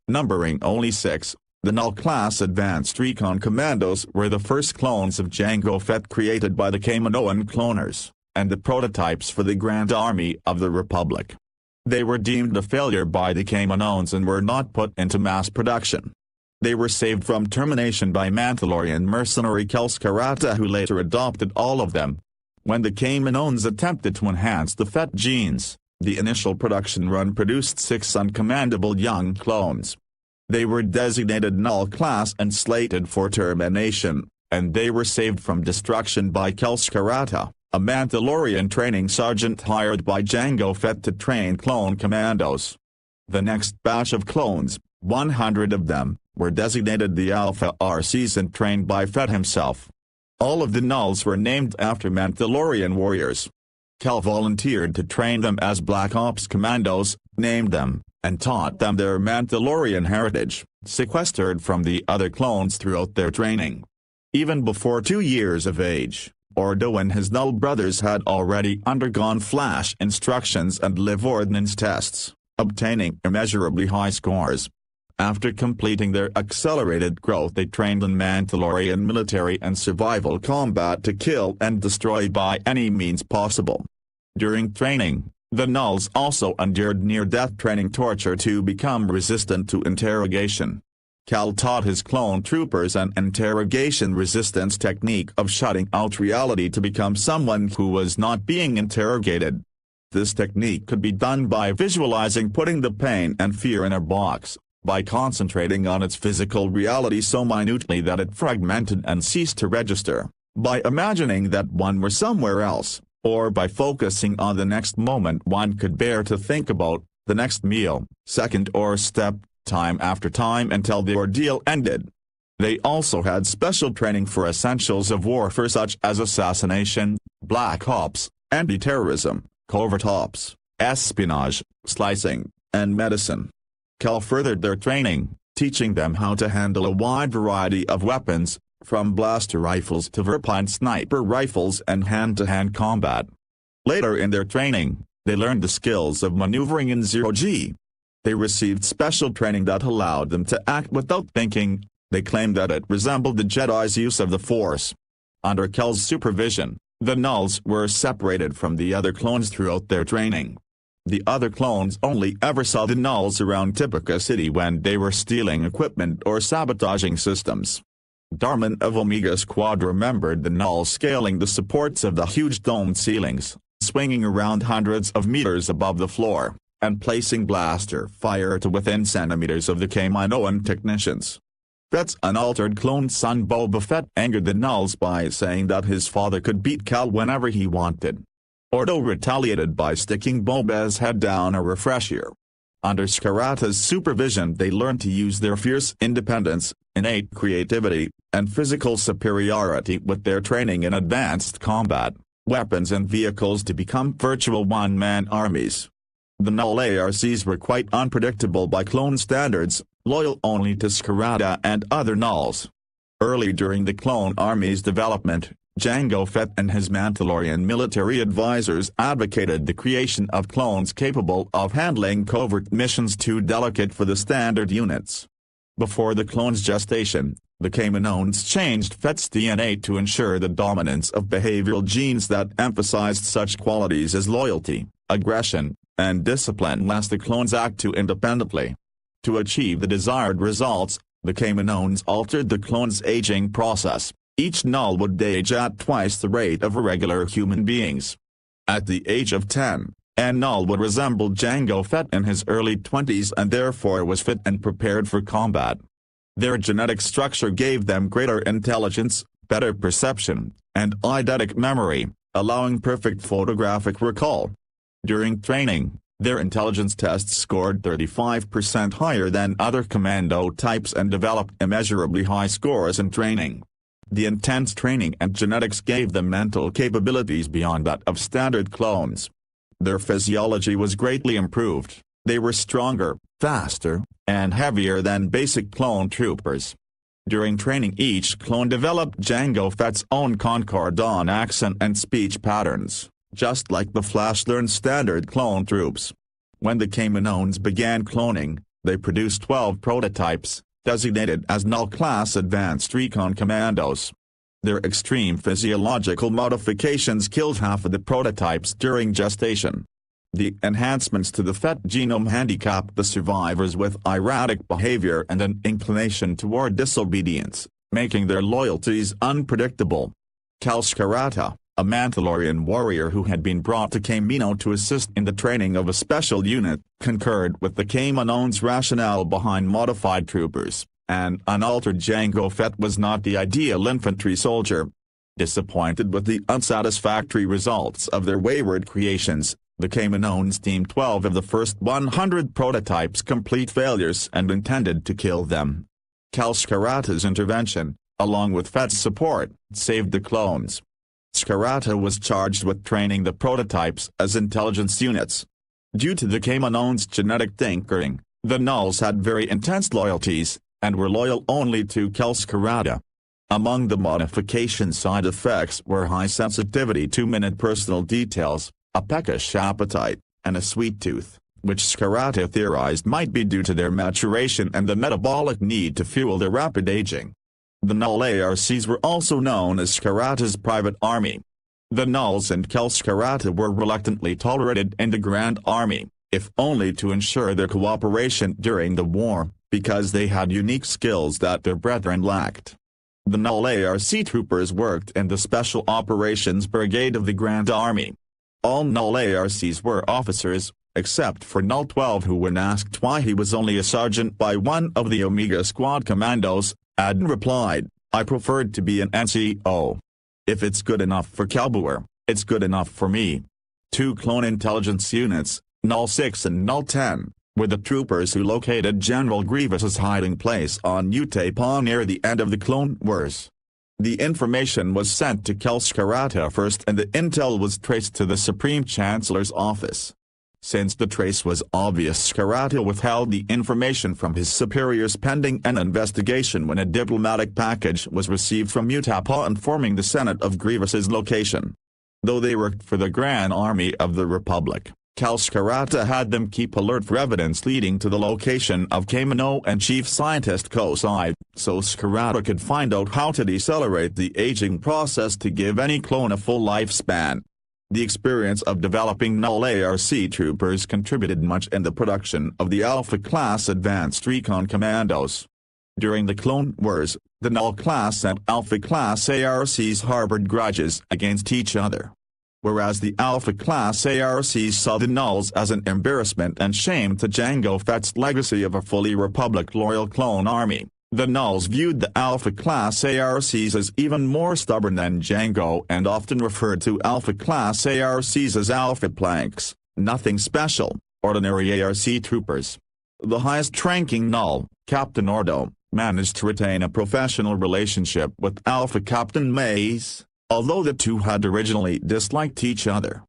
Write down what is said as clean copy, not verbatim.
Numbering only 6, the Null class Advanced Recon Commandos were the first clones of Jango Fett created by the Kaminoan cloners, and the prototypes for the Grand Army of the Republic. They were deemed a failure by the Kaminoans and were not put into mass production. They were saved from termination by Mandalorian mercenary Kel Scarata, who later adopted all of them. When the Kaminoans attempted to enhance the Fett genes, the initial production run produced 6 uncommandable young clones. They were designated Null class and slated for termination, and they were saved from destruction by Kel Scarata, a Mandalorian training sergeant hired by Jango Fett to train clone commandos. The next batch of clones, 100 of them, were designated the Alpha RCs and trained by Fett himself. All of the Nulls were named after Mandalorian warriors. Kel volunteered to train them as Black Ops commandos, named them, and taught them their Mandalorian heritage, sequestered from the other clones throughout their training. Even before 2 years of age, Ordo and his Null brothers had already undergone flash instructions and live ordnance tests, obtaining immeasurably high scores. After completing their accelerated growth, they trained in Mandalorian military and survival combat to kill and destroy by any means possible. During training, the Nulls also endured near-death training torture to become resistant to interrogation. Cal taught his clone troopers an interrogation resistance technique of shutting out reality to become someone who was not being interrogated. This technique could be done by visualizing putting the pain and fear in a box, by concentrating on its physical reality so minutely that it fragmented and ceased to register, by imagining that one were somewhere else, or by focusing on the next moment one could bear to think about, the next meal, second or step, time after time until the ordeal ended. They also had special training for essentials of warfare such as assassination, black ops, anti-terrorism, covert ops, espionage, slicing, and medicine. Cal furthered their training, teaching them how to handle a wide variety of weapons, from blaster rifles to verpine sniper rifles and hand-to-hand combat. Later in their training, they learned the skills of maneuvering in zero-G. They received special training that allowed them to act without thinking. They claimed that it resembled the Jedi's use of the Force. Under Kel's supervision, the Nulls were separated from the other clones throughout their training. The other clones only ever saw the Nulls around Tipica City when they were stealing equipment or sabotaging systems. Darman of Omega Squad remembered the Nulls scaling the supports of the huge domed ceilings, swinging around hundreds of meters above the floor, and placing blaster fire to within centimeters of the Kaminoan technicians. Fett's unaltered clone son Boba Fett angered the Nulls by saying that his father could beat Cal whenever he wanted. Ordo retaliated by sticking Boba's head down a refresher. Under Scarata's supervision they learned to use their fierce independence, innate creativity, and physical superiority with their training in advanced combat, weapons and vehicles to become virtual one-man armies. The Null ARCs were quite unpredictable by clone standards, loyal only to Scarata and other Nulls. Early during the clone army's development, Jango Fett and his Mandalorian military advisors advocated the creation of clones capable of handling covert missions too delicate for the standard units. Before the clone's gestation, the Kaminoans changed Fett's DNA to ensure the dominance of behavioral genes that emphasized such qualities as loyalty, aggression, and discipline lest the clones act too independently. To achieve the desired results, the Kaminoans altered the clone's aging process. Each Null would age at twice the rate of regular human beings. At the age of 10, a Null would resemble Jango Fett in his early 20s and therefore was fit and prepared for combat. Their genetic structure gave them greater intelligence, better perception, and eidetic memory, allowing perfect photographic recall. During training, their intelligence tests scored 35% higher than other commando types and developed immeasurably high scores in training. The intense training and genetics gave them mental capabilities beyond that of standard clones. Their physiology was greatly improved. They were stronger, faster, and heavier than basic clone troopers. During training, each clone developed Jango Fett's own Concord-on accent and speech patterns, just like the Flash learned standard clone troops. When the Kaminoans began cloning, they produced 12 prototypes, designated as Null-class Advanced Recon Commandos. Their extreme physiological modifications killed half of the prototypes during gestation. The enhancements to the Fett genome handicapped the survivors with erratic behavior and an inclination toward disobedience, making their loyalties unpredictable. Kalskarata, a Mandalorian warrior who had been brought to Kamino to assist in the training of a special unit, concurred with the Kaminoans' rationale behind modified troopers. An unaltered Jango Fett was not the ideal infantry soldier. Disappointed with the unsatisfactory results of their wayward creations, the Kaminoans deemed 12 of the first 100 prototypes complete failures and intended to kill them. Kalskarata's intervention, along with Fett's support, saved the clones. Skarata was charged with training the prototypes as intelligence units. Due to the Kaminoans' genetic tinkering, the Nulls had very intense loyalties, and were loyal only to Kalskarata. Among the modification side effects were high sensitivity to minute personal details, a peckish appetite, and a sweet tooth, which Skarata theorized might be due to their maturation and the metabolic need to fuel their rapid aging. The Null ARCs were also known as Skarata's private army. The Nulls and Kalskarata were reluctantly tolerated in the Grand Army, if only to ensure their cooperation during the war, because they had unique skills that their brethren lacked. The Null ARC troopers worked in the Special Operations Brigade of the Grand Army. All Null ARCs were officers, except for Null 12, who when asked why he was only a sergeant by one of the Omega Squad commandos, Aden replied, "I preferred to be an NCO. If it's good enough for Calbuer, it's good enough for me." Two clone intelligence units, Null 6 and Null 10, were the troopers who located General Grievous's hiding place on Utapau near the end of the Clone Wars. The information was sent to Kalskarata first, and the intel was traced to the Supreme Chancellor's office. Since the trace was obvious, Skarata withheld the information from his superiors pending an investigation when a diplomatic package was received from Utapau informing the Senate of Grievous's location. Though they worked for the Grand Army of the Republic, Kalskarata had them keep alert for evidence leading to the location of Kamino and Chief Scientist Kosai, so Skarata could find out how to decelerate the aging process to give any clone a full lifespan. The experience of developing Null ARC troopers contributed much in the production of the Alpha-class Advanced Recon Commandos. During the Clone Wars, the Null-class and Alpha-class ARCs harbored grudges against each other. Whereas the Alpha-class ARCs saw the Nulls as an embarrassment and shame to Jango Fett's legacy of a fully Republic-loyal clone army, the Nulls viewed the Alpha-class ARCs as even more stubborn than Jango and often referred to Alpha-class ARCs as Alpha Planks, nothing special, ordinary ARC troopers. The highest-ranking Null, Captain Ordo, managed to retain a professional relationship with Alpha Captain Maze, although the two had originally disliked each other.